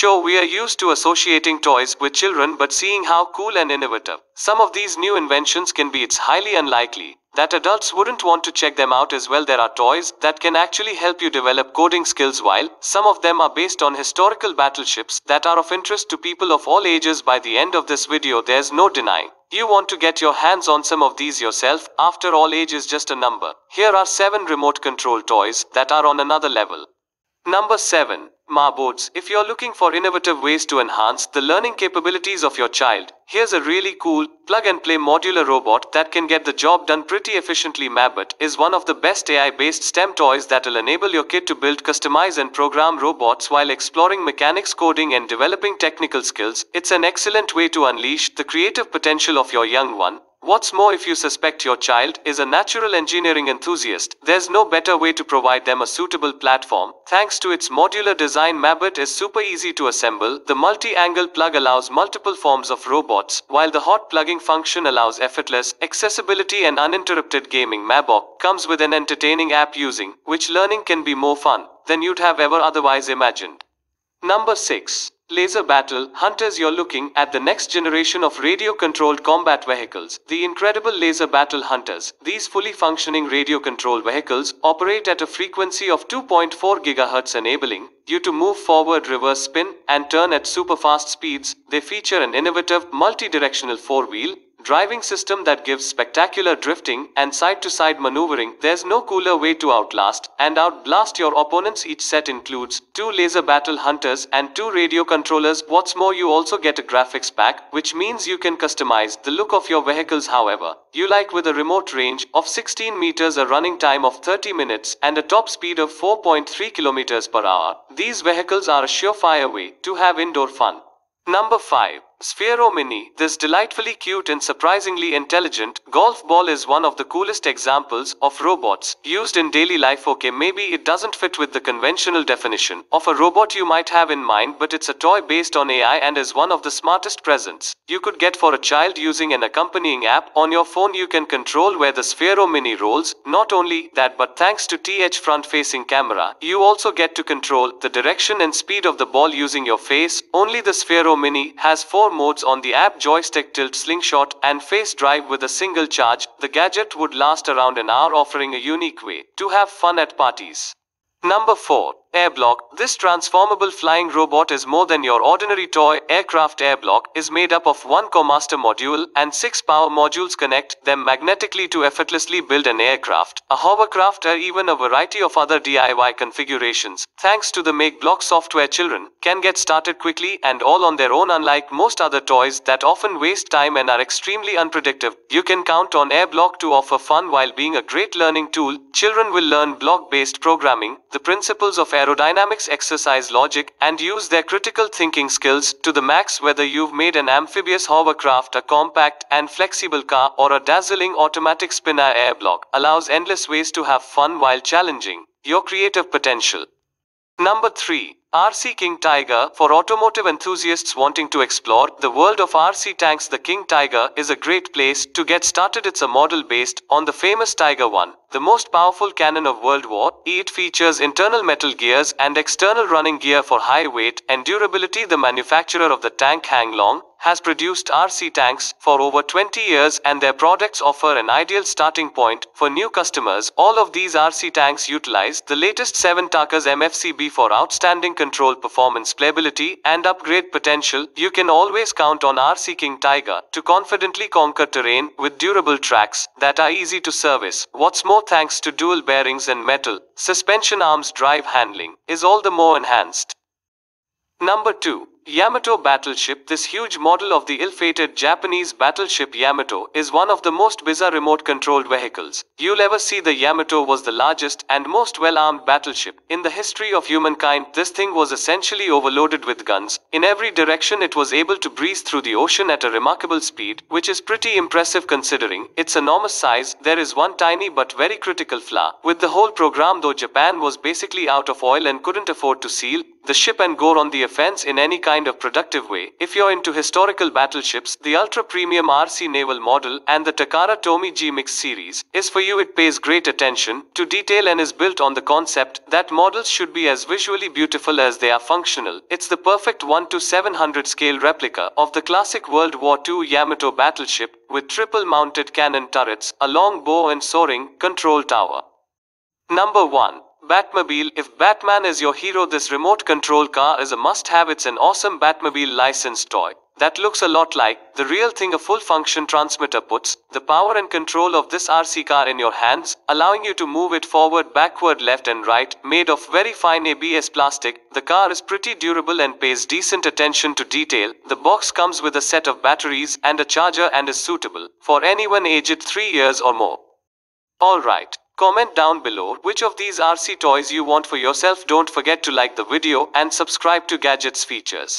Sure, we are used to associating toys with children, but seeing how cool and innovative some of these new inventions can be, it's highly unlikely that adults wouldn't want to check them out as well. There are toys that can actually help you develop coding skills, while some of them are based on historical battleships that are of interest to people of all ages. By the end of this video, there's no denying you want to get your hands on some of these yourself. After all, age is just a number. Here are 7 remote control toys that are on another level. Number 7. Motherboards. If you're looking for innovative ways to enhance the learning capabilities of your child, here's a really cool, plug-and-play modular robot that can get the job done pretty efficiently. Mabot is one of the best AI-based STEM toys that'll enable your kid to build, customize and program robots while exploring mechanics, coding and developing technical skills. It's an excellent way to unleash the creative potential of your young one. What's more, if you suspect your child is a natural engineering enthusiast, there's no better way to provide them a suitable platform. Thanks to its modular design, Mabot is super easy to assemble. The multi-angle plug allows multiple forms of robots, while the hot plugging function allows effortless accessibility and uninterrupted gaming. Mabot comes with an entertaining app using which learning can be more fun than you'd have ever otherwise imagined. Number 6. Laser Battle Hunters. You're looking at the next generation of radio-controlled combat vehicles, the incredible Laser Battle Hunters. These fully functioning radio-controlled vehicles operate at a frequency of 2.4 GHz, enabling you to move forward, reverse, spin, and turn at super fast speeds. They feature an innovative multi-directional 4-wheel driving system that gives spectacular drifting and side-to-side maneuvering. There's no cooler way to outlast and outblast your opponents. Each set includes 2 Laser Battle Hunters and 2 radio controllers. What's more, you also get a graphics pack, which means you can customize the look of your vehicles however you like, with a remote range of 16 meters, a running time of 30 minutes, and a top speed of 4.3 kilometers per hour. These vehicles are a surefire way to have indoor fun. Number 5. Sphero Mini. This delightfully cute and surprisingly intelligent golf ball is one of the coolest examples of robots used in daily life. Okay, maybe it doesn't fit with the conventional definition of a robot you might have in mind, but it's a toy based on AI and is one of the smartest presents you could get for a child. Using an accompanying app on your phone, you can control where the Sphero Mini rolls. Not only that, but thanks to its front-facing camera, you also get to control the direction and speed of the ball using your face. Only the Sphero Mini has 4 modes on the app: joystick, tilt, slingshot, and face drive. With a single charge, the gadget would last around an hour, offering a unique way to have fun at parties. Number 4. Airblock. This transformable flying robot is more than your ordinary toy. Aircraft Airblock is made up of 1 core master module and 6 power modules. Connect them magnetically to effortlessly build an aircraft, a hovercraft, or even a variety of other DIY configurations. Thanks to the Make Block software, children can get started quickly and all on their own. Unlike most other toys that often waste time and are extremely unpredictable, you can count on Airblock to offer fun while being a great learning tool. Children will learn block-based programming, the principles of aerodynamics, exercise logic, and use their critical thinking skills to the max. Whether you've made an amphibious hovercraft, a compact and flexible car, or a dazzling automatic spinner, Airblock allows endless ways to have fun while challenging your creative potential. Number 3. RC King Tiger. For automotive enthusiasts wanting to explore the world of RC tanks, the King Tiger is a great place to get started. It's a model based on the famous Tiger I, the most powerful cannon of World War II. It features internal metal gears and external running gear for high weight and durability. The manufacturer of the tank, Hang Long, has produced RC tanks for over 20 years, and their products offer an ideal starting point for new customers. All of these RC tanks utilize the latest 7 Takas MFCB for outstanding control, performance, playability, and upgrade potential. You can always count on RC King Tiger to confidently conquer terrain with durable tracks that are easy to service. What's more, thanks to dual bearings and metal suspension arms, drive handling is all the more enhanced. Number 2. Yamato Battleship. This huge model of the ill-fated Japanese battleship Yamato is one of the most bizarre remote-controlled vehicles you'll ever see. The Yamato was the largest and most well-armed battleship in the history of humankind. This thing was essentially overloaded with guns in every direction. It was able to breeze through the ocean at a remarkable speed, which is pretty impressive considering its enormous size. There is one tiny but very critical flaw with the whole program, though. Japan was basically out of oil and couldn't afford to seal the ship and go on the offense in any kind kind of productive way. If you're into historical battleships, the ultra premium RC naval model and the Takara Tomy G Mix series is for you. It pays great attention to detail and is built on the concept that models should be as visually beautiful as they are functional. It's the perfect 1:700 scale replica of the classic World War II Yamato Battleship with triple mounted cannon turrets, a long bow and soaring control tower. Number 1. Batmobile. If Batman is your hero, this remote control car is a must-have. It's an awesome Batmobile licensed toy that looks a lot like the real thing. A full function transmitter puts the power and control of this RC car in your hands, allowing you to move it forward, backward, left and right. Made of very fine ABS plastic, the car is pretty durable and pays decent attention to detail. The box comes with a set of batteries and a charger and is suitable for anyone aged 3 years or more. Alright. Comment down below which of these RC toys you want for yourself. Don't forget to like the video and subscribe to Gadgets Features.